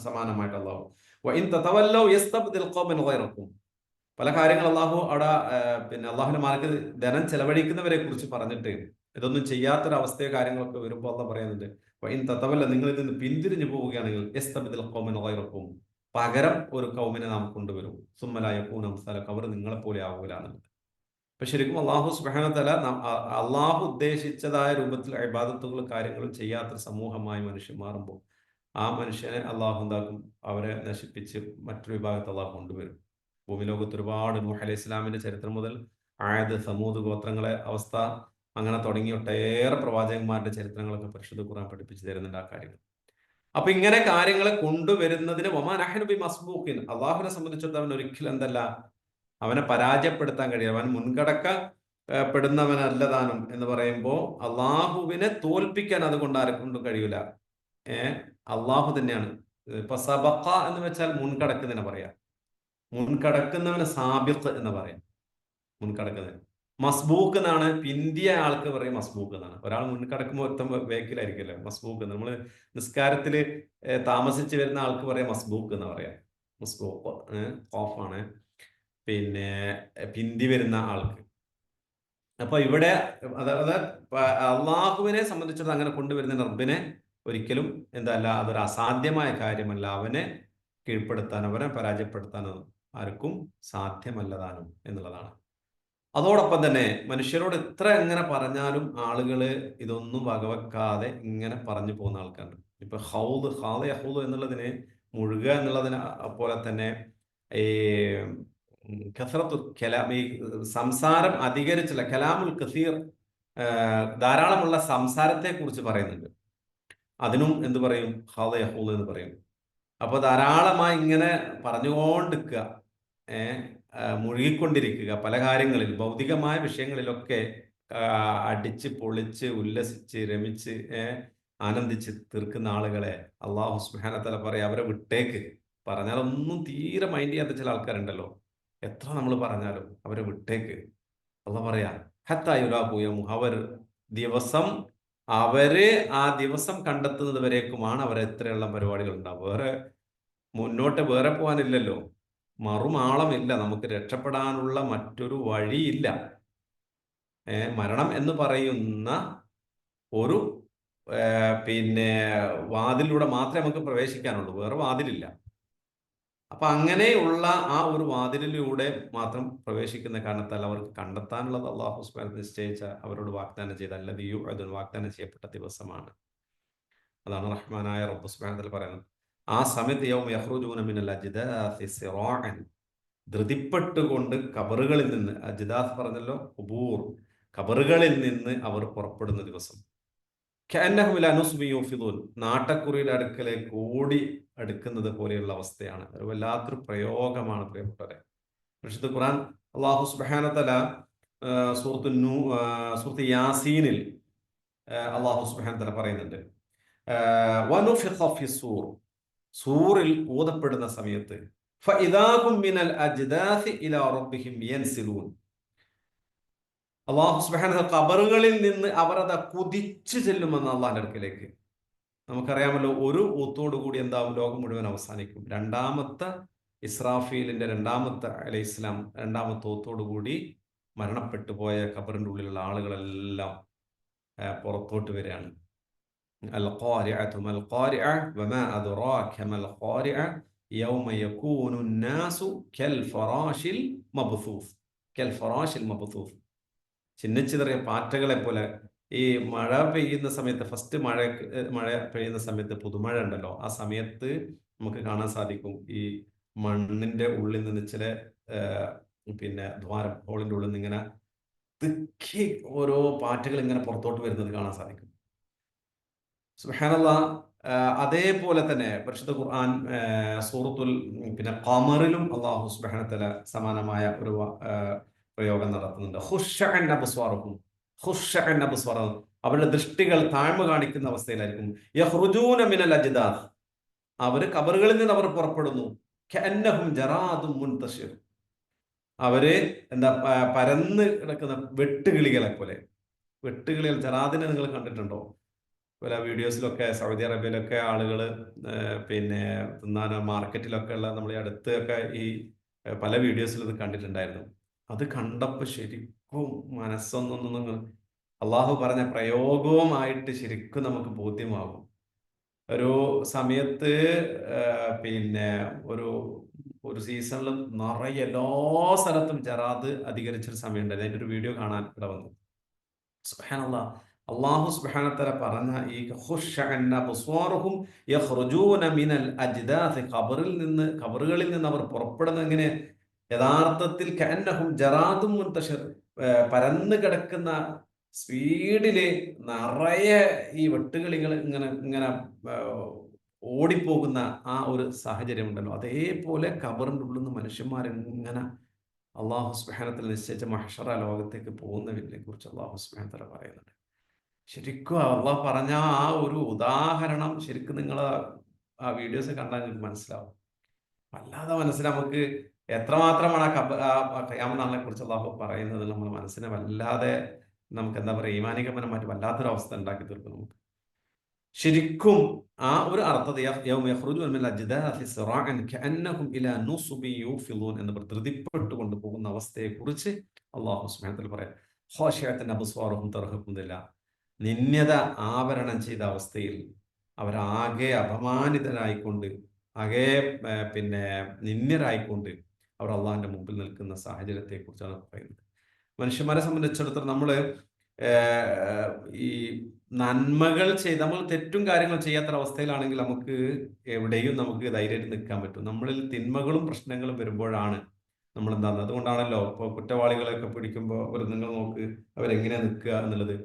സമാനമായിട്ട് അള്ളാഹു വഇൻ തതവല്ലൗ യസ്തബ്ദിൽ ഖൗമൻ ഗൈറക്കും, പല കാര്യങ്ങൾ അള്ളാഹു അവിടെ അള്ളാഹുവിന്റെ മാർഗത്തിൽ ധനം ചെലവഴിക്കുന്നവരെ കുറിച്ച് പറഞ്ഞിട്ട് ഇതൊന്നും ചെയ്യാത്തൊരവസ്ഥയോ കാര്യങ്ങളൊക്കെ വരുമ്പോൾ അള്ളാഹ് പറയുന്നുണ്ട്, വഇൻ തതവല്ല, നിങ്ങൾ ഇതിൽ നിന്ന് പിന്തിരിഞ്ഞു പോവുകയാണെങ്കിൽ യസ്തബ്ദിൽ ഖൗമൻ ഗൈറക്കും, പകരം ഒരു കൗമിനെ നാം കൊണ്ടുവരും, സുമ്മ ലാ യകൂനു അംസാലക്കും, അവർ നിങ്ങളെപ്പോലെ ആവൂല എന്നുള്ളത്. അപ്പൊ ശരിക്കും അള്ളാഹു സുബ്ഹാനഹു വ തആല അള്ളാഹു ഉദ്ദേശിച്ചതായ രൂപത്തിൽ ഇബാദത്തുകളും കാര്യങ്ങളും ചെയ്യാത്തൊരു സമൂഹമായി മനുഷ്യൻ മാറുമ്പോൾ ആ മനുഷ്യനെ അള്ളാഹു എന്താക്കും, അവരെ നശിപ്പിച്ച് മറ്റൊരു വിഭാഗത്തെ അള്ളാഹു കൊണ്ടുവരും. ഭൂമി ലോകത്ത് ഒരുപാട് നൂഹ് അലൈഹി ഇസ്ലാമിന്റെ ചരിത്രം മുതൽ ആയത് സമൂദ് ഗോത്രങ്ങളെ അവസ്ഥ, അങ്ങനെ തുടങ്ങി ഒട്ടേറെ പ്രവാചകന്മാരുടെ ചരിത്രങ്ങളൊക്കെ പരിശുദ്ധ ഖുർആൻ പഠിപ്പിച്ചു തരുന്നുണ്ട് ആ കാര്യങ്ങൾ. അപ്പൊ ഇങ്ങനെ കാര്യങ്ങളെ കൊണ്ടുവരുന്നതിന് വമാ നഹ്നു ബിമസ്ബൂഖിൻ, അള്ളാഹുവിനെ സംബന്ധിച്ചിടത്തോളം ഒരിക്കലും എന്തല്ല, അവനെ പരാജയപ്പെടുത്താൻ കഴിയും, അവൻ മുൻകടക്കപ്പെടുന്നവനല്ലതാനും എന്ന് പറയുമ്പോൾ അള്ളാഹുവിനെ തോൽപ്പിക്കാൻ അതുകൊണ്ട് ആരെക്കൊണ്ടും കഴിയൂല. അള്ളാഹു തന്നെയാണ്. ഇപ്പൊ സബഖ എന്ന് വെച്ചാൽ മുൻകടക്കുന്നതിനെ പറയാം, മുൻകടക്കുന്നവന് സാബിഖ് എന്ന് പറയാം. മുൻകടക്കുന്നവൻ മസ്ബൂക്ക് എന്നാണ്, പിന്തിയ ആൾക്ക് പറയും മസ്ബൂക്ക് എന്നാണ്. ഒരാൾ മുൻകടക്കുമ്പോൾ ഒരുത്തം വേക്കിലായിരിക്കുമല്ലോ മസ്ബൂക്ക്. നമ്മൾ നിസ്കാരത്തില് താമസിച്ച് വരുന്ന ആൾക്ക് പറയാം മസ്ബൂക്ക് എന്ന് പറയാം. മസ്ബൂക്ക് ഓഫാണ്, പിന്നെ പിന്തി വരുന്ന ആൾക്ക്. അപ്പൊ ഇവിടെ അതായത് അള്ളാഹുവിനെ സംബന്ധിച്ചിടത്തോളം അങ്ങനെ കൊണ്ടുവരുന്ന റബ്ബിനെ ഒരിക്കലും എന്തല്ല, അതൊരു അസാധ്യമായ കാര്യമല്ല. അവനെ കീഴ്പ്പെടുത്താൻ, അവനെ പരാജയപ്പെടുത്താനോ ആർക്കും സാധ്യമല്ലതാനും എന്നുള്ളതാണ്. അതോടൊപ്പം തന്നെ മനുഷ്യരോട് എത്ര എങ്ങനെ പറഞ്ഞാലും ആളുകള് ഇതൊന്നും വകവെക്കാതെ ഇങ്ങനെ പറഞ്ഞു പോകുന്ന ആൾക്കാരുണ്ട്. ഇപ്പൊ ഹൗദ് എന്നുള്ളതിന് മുഴുക എന്നുള്ളതിന് പോലെ തന്നെ ഈ കസറത്തു കലാം, ഈ സംസാരം അധികരിച്ചുള്ള കലാമുൽ കസീർ, ധാരാളമുള്ള സംസാരത്തെ കുറിച്ച് പറയുന്നുണ്ട്. അതിനും എന്ത് പറയും? ഖാദ യഖൂദ് എന്ന് പറയും. അപ്പൊ ധാരാളമായി ഇങ്ങനെ പറഞ്ഞുകൊണ്ടിരിക്കുക, മുഴുകിക്കൊണ്ടിരിക്കുക പല കാര്യങ്ങളിൽ, ഭൗതികമായ വിഷയങ്ങളിലൊക്കെ ആ, അടിച്ച് പൊളിച്ച് ഉല്ലസിച്ച് രമിച്ച് ആനന്ദിച്ച് തീർക്കുന്ന ആളുകളെ അള്ളാഹു സുബ്ഹാനഹു വ തആല പറയാ അവരെ വിട്ടേക്ക്. പറഞ്ഞാലൊന്നും തീരെ മൈൻഡ് ചെയ്യാത്ത ചില ആൾക്കാരുണ്ടല്ലോ, എത്ര നമ്മൾ പറഞ്ഞാലും അവരെ വിട്ടേക്ക്. അള്ളാഹ് പറയാ ഹത്താ യുലാഖു യൗമഹും, അവർ ദിവസം, അവര് ആ ദിവസം കണ്ടെത്തുന്നത് വരേക്കുമാണ് അവർ എത്രയുള്ള പരിപാടികൾ ഉണ്ടാവും. വേറെ മുന്നോട്ട് വേറെ പോകാനില്ലല്ലോ, മറുമാളമില്ല, നമുക്ക് രക്ഷപ്പെടാനുള്ള മറ്റൊരു വഴിയില്ല. മരണം എന്ന് പറയുന്ന ഒരു പിന്നെ വാതിലൂടെ മാത്രമേ നമുക്ക് പ്രവേശിക്കാനുള്ളൂ, വേറെ വാതിലില്ല. അപ്പൊ അങ്ങനെയുള്ള ആ ഒരു വാതിലിലൂടെ മാത്രം പ്രവേശിക്കുന്ന കാരണത്താൽ അവർക്ക് കണ്ടെത്താനുള്ളത് അള്ളാഹു സുബ്ഹാനഹു നിശ്ചയിച്ച, അവരോട് വാഗ്ദാനം ചെയ്ത അല്ലദീ യുഅദുൻ, വാഗ്ദാനം ചെയ്യപ്പെട്ട ദിവസമാണ്. അതാണ് റഹ്മാനായ റബ്ബ് സുബ്ഹാനഹു വ തആല പറയുന്നത്. ആ സമയത്ത് യൗമ യഖ്റുജൂന മിനൽ അജ്ദാഥി സിറാഅൻ, ധൃതിപ്പെട്ടുകൊണ്ട് കബറുകളിൽ നിന്ന്, അജ്ദാസ് പറഞ്ഞല്ലോ, ഖുബൂർ, കബറുകളിൽ നിന്ന് അവർ പുറപ്പെടുന്ന ദിവസം. കഅന്നഹും ഇലാ നുസ്ബി യൂഫിദൂൻ, നാട്ടക്കുറിയുടെ അടുക്കലേക്ക് ഓടി അടുക്കുന്നത് പോലെയുള്ള അവസ്ഥയാണ്. ഒരു വല്ലാത്തൊരു പ്രയോഗമാണ് പ്രിയപ്പെട്ടവരെ. പരിശുദ്ധ ഖുർആൻ അല്ലാഹു സുബ്ഹാനഹു വ തആല സൂറത്ത് യാസീനിൽ അല്ലാഹു സുബ്ഹാനഹു വ തആല പറയുന്നുണ്ട്, വനുഫിഖ ഫിസ്സൂർ, സൂറിൽ ഊതപ്പെടുന്ന സമയത്ത് ഫഇദാഹും മിനൽ അജ്ദാഥി ഇലാ റബ്ബിഹിം യൻസിലൂൻ, അല്ലാഹു സുബ്ഹാനഹു വ തആല ഖബറുകളിൽ നിന്ന് അവർ അതാ കുതിച്ചു ചെല്ലുമെന്ന് അള്ളാഹിന്റെ അടുക്കലേക്ക്. നമുക്കറിയാമല്ലോ, ഒരു ഊത്തോടു കൂടി എന്താവും, ലോകം മുഴുവൻ അവസാനിക്കും. രണ്ടാമത്തെ ഇസ്രാഫീലിന്റെ രണ്ടാമത്തെ അലൈഹിസ്സലാം രണ്ടാമത്തെ ഊത്തോടു കൂടി മരണപ്പെട്ടു പോയ ഖബറിന്റെ ഉള്ളിലുള്ള ആളുകളെല്ലാം പുറത്തോട്ട് വരികയാണ്. അൽ ഖാരിഅതു മൽ ഖാരിഅ വമാ അദ്റാക മൽ ഖാരിഅ യൗമ യകൂനു നാസു കൽ ഫറാശിൽ മബ്സൂസ്, കൽ ഫറാശിൽ മബ്സൂസ്, ചിന്നച്ചിതറിയ പാറ്റകളെ പോലെ. ഈ മഴ പെയ്യുന്ന സമയത്ത്, ഫസ്റ്റ് മഴ പെയ്യുന്ന സമയത്ത്, പുതുമഴ ഉണ്ടല്ലോ, ആ സമയത്ത് നമുക്ക് കാണാൻ സാധിക്കും ഈ മണ്ണിന്റെ ഉള്ളിൽ നിന്ന് ചില പിന്നെ ദ്വാരം, ഹോളിന്റെ ഉള്ളിൽ നിന്ന് ഇങ്ങനെ തിക്കി ഓരോ പാറ്റകൾ ഇങ്ങനെ പുറത്തോട്ട് വരുന്നത് കാണാൻ സാധിക്കും. സുബ്ഹാനല്ലാഹ്. അതേപോലെ തന്നെ പരിശുദ്ധ ഖുർആൻ സൂറത്തുൽ പിന്നെ ഖമറിലും അല്ലാഹു സുബ്ഹാനഹു വ തആല സമാനമായ ഒരു പ്രയോഗം നടത്തുന്നുണ്ട്. ഖുശ്ശഅൻ അബ്സ്വാറുഹും, ഖുശ്ശഅൻ അബ്സ്വാറുഹും, അവരുടെ ദൃഷ്ടികൾ താഴ്മ കാണിക്കുന്ന അവസ്ഥയിലായിരിക്കും. യഖ്റുജൂന മിനൽ അജ്ദാദ്, അവര് ഖബറുകളിൽ നിന്ന് അവർ പുറപ്പെടുന്നു. കഅന്നഹും ജറാദും മുൻതശിർ, അവര് എന്താ പരന്ന് കിടക്കുന്ന വെട്ടുകിളികളെ പോലെ. വെട്ടുകിളികൾ, ജറാദിനെ നിങ്ങൾ കണ്ടിട്ടുണ്ടോ? പല വീഡിയോസിലൊക്കെ സൗദി അറേബ്യയിലൊക്കെ ആളുകൾ പിന്നെ തിന്നാൻ മാർക്കറ്റിലൊക്കെ ഉള്ള, നമ്മൾ ഈ അടുത്തൊക്കെ ഈ പല വീഡിയോസിലും ഇത് കണ്ടിട്ടുണ്ടായിരുന്നു. അത് കണ്ടപ്പോൾ ശരിക്കും മനസ്സൊന്നൊന്നും അള്ളാഹു പറഞ്ഞ പ്രയോഗവുമായിട്ട് ശരിക്കും നമുക്ക് ബോധ്യമാകും. ഒരു സമയത്ത് പിന്നെ ഒരു ഒരു സീസണിൽ നിറയെ എല്ലാ സ്ഥലത്തും ജറാദ് അധികരിച്ചൊരു സമയമുണ്ടായിരുന്നു. അതിൻ്റെ ഒരു വീഡിയോ കാണാൻ ഇവിടെ വന്നു. സുബ്ഹാനല്ലാഹ്, അല്ലാഹു സുബ്ഹാനഹു വ തആല പറഞ്ഞ ഈ ഖുശ്ശഅൻ അബ്സ്വാറുഹും യഖ്റുജൂന മിനൽ അജ്ദാഥി, ഖബറുകളിൽ നിന്ന് അവർ പുറപ്പെടുന്നത് എങ്ങനെ? യഥാർത്ഥത്തിൽ കഅന്നഹും ജറാദും മുൻതശിർ, പരന്നു കിടക്കുന്ന സ്പീഡില് നിറയെ ഈ വെട്ടുകിളികൾ ഇങ്ങനെ ഇങ്ങനെ ഓടിപ്പോകുന്ന ആ ഒരു സാഹചര്യം ഉണ്ടല്ലോ, അതേപോലെ ഖബറിന്റെ ഉള്ളിൽ നിന്ന് മനുഷ്യന്മാരിങ്ങനെ അള്ളാഹു സുബ്ഹാനഹു വ തആല നിശ്ചയിച്ച മഹ്ശറ ലോകത്തേക്ക് പോകുന്നതിനെ കുറിച്ച് അള്ളാഹു സുബ്ഹാനഹു വ തആല പറയുന്നുണ്ട്. ശരിക്കും അള്ളാഹ് പറഞ്ഞ ആ ഒരു ഉദാഹരണം ശരിക്കും നിങ്ങൾ ആ വീഡിയോസ് കണ്ടാൽ നിങ്ങൾക്ക് മനസ്സിലാവും. വല്ലാതെ മനസ്സിൽ നമുക്ക് എത്രമാത്രമാണ് ആ ഖിയാമത്ത് നാളിനെ കുറിച്ച് അള്ളാഹു പറയുന്നത്, നമ്മൾ മനസ്സിനെ വല്ലാതെ നമുക്ക് എന്താ പറയുക, ഈമാനികപരമായിട്ട് വല്ലാത്തൊരു അവസ്ഥ ഉണ്ടാക്കി തീർക്കും നമുക്ക്. ശരിക്കും ആ ഒരു അർത്ഥത്തിൽ എന്ന് ധൃതിപ്പെട്ടുകൊണ്ട് പോകുന്ന അവസ്ഥയെ കുറിച്ച് അള്ളാഹു സുബ്ഹാനഹു വ തആല പറയാം. ഖാശിഅത്തൻ അബ്സ്വാറുഹും തർഹഖുദില്ല, നിന്യത ആവരണം ചെയ്ത അവസ്ഥയിൽ അവരാകെ അപമാനിതരായിക്കൊണ്ട്, ആകെ പിന്നെ നിന്ദ്യരായിക്കൊണ്ട് അവർ അള്ളാഹിന്റെ മുമ്പിൽ നിൽക്കുന്ന സാഹചര്യത്തെ കുറിച്ചാണ് പറയുന്നത്. മനുഷ്യന്മാരെ സംബന്ധിച്ചിടത്തോളം നമ്മൾ ഈ നന്മകൾ ചെയ്ത് നമ്മൾ തെറ്റും കാര്യങ്ങളും ചെയ്യാത്തൊരവസ്ഥയിലാണെങ്കിൽ നമുക്ക് എവിടെയും നമുക്ക് ധൈര്യമായിട്ട് നിൽക്കാൻ പറ്റും. നമ്മളിൽ തിന്മകളും പ്രശ്നങ്ങളും വരുമ്പോഴാണ് നമ്മൾ എന്താകുന്നത്. അതുകൊണ്ടാണല്ലോ ഇപ്പോൾ കുറ്റവാളികളെയൊക്കെ പിടിക്കുമ്പോൾ നിങ്ങൾ നോക്ക് അവരെങ്ങനെയാണ് നിൽക്കുക എന്നുള്ളത്.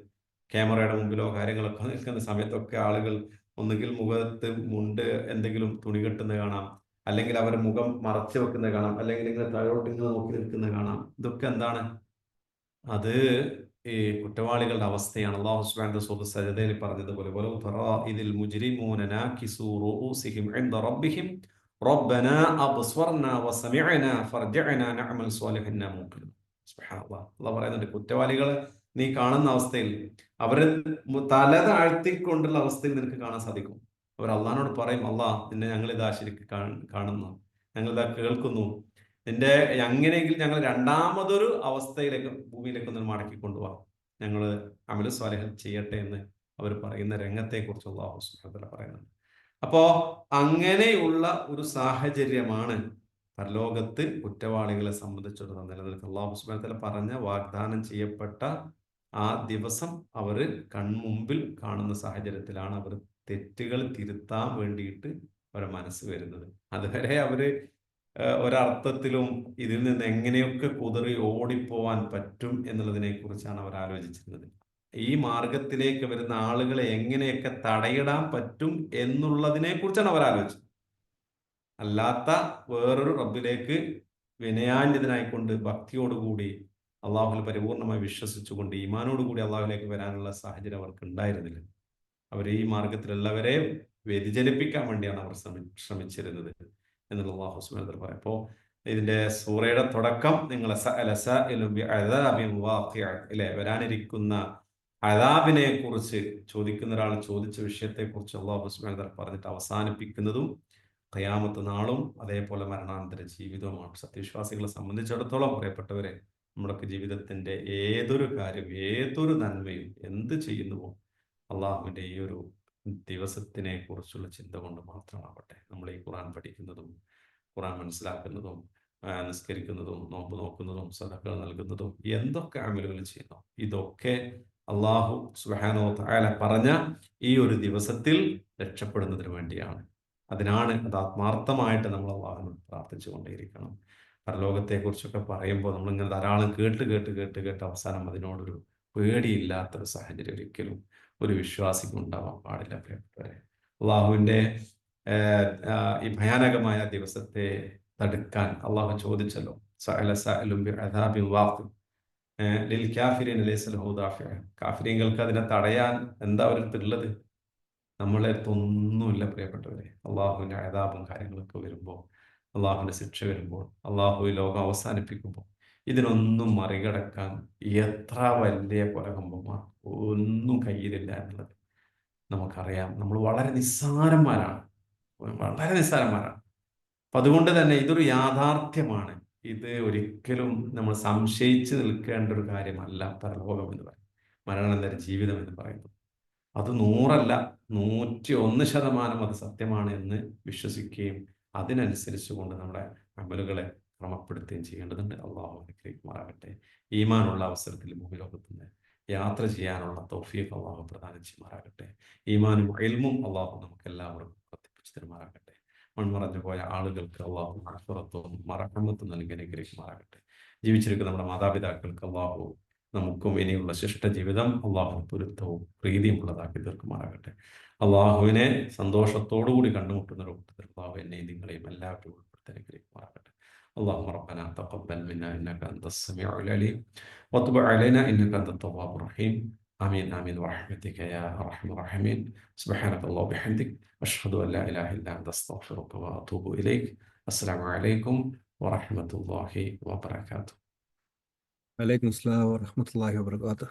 ക്യാമറയുടെ മുമ്പിലോ കാര്യങ്ങളൊക്കെ നിൽക്കുന്ന സമയത്തൊക്കെ ആളുകൾ ഒന്നുകിൽ മുഖത്ത് മുണ്ട് എന്തെങ്കിലും തുണി കെട്ടുന്നത് കാണാം, അല്ലെങ്കിൽ അവർ മുഖം മറച്ചു വെക്കുന്നത് കാണാം, അല്ലെങ്കിൽ ഇങ്ങനെ താഴോട്ട് ഇങ്ങനെ നോക്കി നിൽക്കുന്നത് കാണാം. ഇതൊക്കെ എന്താണ്? അത് ഈ കുറ്റവാളികളുടെ അവസ്ഥയാണ്. അല്ലാഹു സുബ്ഹാനഹു വ സജദയിൽ പറഞ്ഞതുപോലെ വലൗ തറാ ഇതിൽ മുജ്രിമൂന നാകിസൂ റൂഊസിഹിം ഇൻദ റബ്ബിഹിം റബ്ബനാ അബ്സ്വർനാ വസമിഅനാ ഫർജിഅനാ നഅമൽ സ്വാലിഹൻ ഇന്നാ മൂഖിനൂൻ. സുബ്ഹാനല്ലാഹ്. അല്ലാഹു പറയുന്നുണ്ട്, കുറ്റവാളികളെ നീ കാണുന്ന അവസ്ഥയിൽ അവര് തല താഴ്ത്തിക്കൊണ്ടുള്ള അവസ്ഥയിൽ നിനക്ക് കാണാൻ സാധിക്കും. അവർ അള്ളാഹിനോട് പറയും, അള്ളാഹ് നിന്നെ ഞങ്ങൾ ഇതാ ശരിക്ക് കാണുന്നു, ഞങ്ങൾ ഇതാ കേൾക്കുന്നു, നിന്റെ അങ്ങനെയെങ്കിൽ ഞങ്ങൾ രണ്ടാമതൊരു അവസ്ഥയിലേക്ക് ഭൂമിയിലേക്ക് ഒന്ന് മടക്കി കൊണ്ടുപോകാം, ഞങ്ങൾ അമലു സ്വാലിഹ് ചെയ്യട്ടെ എന്ന് അവർ പറയുന്ന രംഗത്തെ കുറിച്ച് അല്ലാഹു സുബ്ഹാനഹു വ തആല പറയുന്നുണ്ട്. അപ്പോ അങ്ങനെയുള്ള ഒരു സാഹചര്യമാണ് പരലോകത്ത് കുറ്റവാളികളെ സംബന്ധിച്ചിടത്തോളം നിലനിൽക്കുക. അല്ലാഹു സുബ്ഹാനഹു വ തആല പറഞ്ഞ വാഗ്ദാനം ചെയ്യപ്പെട്ട ആ ദിവസം അവർ കൺമുമ്പിൽ കാണുന്ന സാഹചര്യത്തിലാണ് അവർ തെറ്റുകൾ തിരുത്താൻ വേണ്ടിയിട്ട് അവരുടെ മനസ്സ് വരുന്നത്. അതുവരെ അവര് ഒരർത്ഥത്തിലും ഇതിൽ നിന്ന് എങ്ങനെയൊക്കെ കുതറി ഓടിപ്പോവാൻ പറ്റും എന്നുള്ളതിനെ കുറിച്ചാണ് അവർ ആലോചിച്ചിരുന്നത്. ഈ മാർഗത്തിലേക്ക് വരുന്ന ആളുകളെ എങ്ങനെയൊക്കെ തടയിടാൻ പറ്റും എന്നുള്ളതിനെ കുറിച്ചാണ് അവർ ആലോചിച്ചത്. അല്ലാത്ത വേറൊരു റബ്ബിലേക്ക് വിനയാന്വിതനായിക്കൊണ്ട് ഭക്തിയോടുകൂടി അള്ളാഹുൽ പരിപൂർണമായി വിശ്വസിച്ചുകൊണ്ട് ഈമാനോടുകൂടി അള്ളാഹുലേക്ക് വരാനുള്ള സാഹചര്യം അവർക്ക് ഉണ്ടായിരുന്നില്ല. അവർ ഈ മാർഗത്തിലുള്ളവരെ വ്യതിചലിപ്പിക്കാൻ വേണ്ടിയാണ് അവർ ശ്രമിച്ചിരുന്നത് എന്നുള്ള അല്ലാഹു സുബ്ഹാനഹു വ തആല പറയും. അപ്പോൾ ഇതിന്റെ സൂറയുടെ തുടക്കം നിങ്ങൾ അല്ലേ, വരാനിരിക്കുന്ന അദാബിനെ കുറിച്ച് ചോദിക്കുന്ന ഒരാൾ ചോദിച്ച വിഷയത്തെ കുറിച്ച് അല്ലാഹു സുബ്ഹാനഹു വ തആല പറഞ്ഞിട്ട് അവസാനിപ്പിക്കുന്നതും ഖിയാമത്ത് നാളും അതേപോലെ മരണാനന്തര ജീവിതവുമാണ്. സത്യവിശ്വാസികളെ സംബന്ധിച്ചിടത്തോളം പ്രിയപ്പെട്ടവരെ, നമ്മുടെയൊക്കെ ജീവിതത്തിന്റെ ഏതൊരു കാര്യം, ഏതൊരു നന്മയും എന്ത് ചെയ്യുന്നുവോ അള്ളാഹുവിന്റെ ഈ ഒരു ദിവസത്തിനെ കുറിച്ചുള്ള ചിന്ത കൊണ്ട് മാത്രമാവട്ടെ. നമ്മൾ ഈ ഖുർആൻ പഠിക്കുന്നതും ഖുർആൻ മനസ്സിലാക്കുന്നതും നിസ്കരിക്കുന്നതും നോമ്പ് നോക്കുന്നതും സദഖകൾ നൽകുന്നതും എന്തൊക്കെ അമലുകൾ ചെയ്യുന്നു, ഇതൊക്കെ അള്ളാഹു സുബ്ഹാനഹു വ തആല പറഞ്ഞ ഈ ഒരു ദിവസത്തിൽ രക്ഷപ്പെടുന്നതിന് വേണ്ടിയാണ്. അതിനാണ് അത് ആത്മാർത്ഥമായിട്ട് നമ്മൾ അള്ളാഹുവിനോട് പ്രാർത്ഥിച്ചു കൊണ്ടേയിരിക്കണം. പരലോകത്തെക്കുറിച്ചൊക്കെ പറയുമ്പോൾ നമ്മളിങ്ങനെ ധാരാളം കേട്ട് കേട്ട് കേട്ട് കേട്ട് അവസാനം അതിനോടൊരു പേടിയില്ലാത്തൊരു സാഹചര്യം ഒരിക്കലും ഒരു വിശ്വാസിക്കും ഉണ്ടാവാൻ പാടില്ല പ്രിയപ്പെട്ടവരെ. അള്ളാഹുവിൻ്റെ ഈ ഭയാനകമായ ദിവസത്തെ തടുക്കാൻ അള്ളാഹു ചോദിച്ചല്ലോ, കാഫിരീങ്ങൾക്ക് അതിനെ തടയാൻ എന്താ അവരുള്ളത്? നമ്മളെ അടുത്തൊന്നുമില്ല പ്രിയപ്പെട്ടവരെ. അള്ളാഹുവിൻ്റെ അദാബും കാര്യങ്ങളൊക്കെ വരുമ്പോൾ, അള്ളാഹുവിൻ്റെ ശിക്ഷ വരുമ്പോൾ, അള്ളാഹു ലോകം അവസാനിപ്പിക്കുമ്പോൾ ഇതിനൊന്നും മറികടക്കാൻ എത്ര വലിയ കൊലകമ്പന്മാർ ഒന്നും കയ്യിലില്ല എന്നുള്ളത് നമുക്കറിയാം. നമ്മൾ വളരെ നിസ്സാരന്മാരാണ്, വളരെ നിസ്സാരന്മാരാണ്. അപ്പൊ അതുകൊണ്ട് തന്നെ ഇതൊരു യാഥാർത്ഥ്യമാണ്. ഇത് ഒരിക്കലും നമ്മൾ സംശയിച്ച് നിൽക്കേണ്ട ഒരു കാര്യമല്ല. പരലോകം എന്ന് പറയും, മരണാനന്തര ജീവിതം എന്ന് പറയുന്നത് അത് 100 101% അത് സത്യമാണ് എന്ന് വിശ്വസിക്കുകയും അതിനനുസരിച്ച് കൊണ്ട് നമ്മുടെ അമലുകളെ ക്രമപ്പെടുത്തുകയും ചെയ്യേണ്ടതുണ്ട്. അള്ളാഹു അനുഗ്രഹിക്കുമാറാകട്ടെ. ഈമാനുള്ള അവസരത്തിൽ ഭൂമിലോകത്തുനിന്ന് യാത്ര ചെയ്യാനുള്ള തൗഫീഖ് അള്ളാഹു പ്രദാനം ചെയ്യുമാറാകട്ടെ. ഈമാനും ഇൽമും അള്ളാഹു നമുക്ക് എല്ലാവർക്കും വർദ്ധിപ്പിച്ചു തരുമാറാകട്ടെ. മൺമറഞ്ഞു പോയ ആളുകൾക്ക് അള്ളാഹു മഗ്ഫിറത്തും മർഹമത്തും നൽകി അനുഗ്രഹിക്കുമാറാകട്ടെ. ജീവിച്ചിരിക്കുന്ന നമ്മുടെ മാതാപിതാക്കൾക്ക് അള്ളാഹു നമുക്കും ഇനിയുള്ള ശിഷ്ട ജീവിതം അള്ളാഹുവിന് പൊരുത്തവും പ്രീതിയും ഉള്ളതാക്കി തീർക്കുമാറാകട്ടെ. അള്ളാഹുവിനെ സന്തോഷത്തോടുകൂടി കണ്ടുമുട്ടുന്ന കൂട്ടത്തിൽ അള്ളാഹു എന്നെയും നിങ്ങളെയും എല്ലാവരും ഉൾപ്പെടുത്തി അനുഗ്രഹിക്കുമാറാകട്ടെ. اللهم ربنا تقبل منا إنك أنت السميع العليم وتب علينا إنك أنت التواب الرحيم. آمين آمين برحمتك يا أرحم الراحمين. سبحانك اللهم وبحمدك أشهد أن لا إله إلا أنت أستغفرك وأتوب إليك. السلام عليكم ورحمة الله وبركاته. عليكم السلام ورحمة الله وبركاته.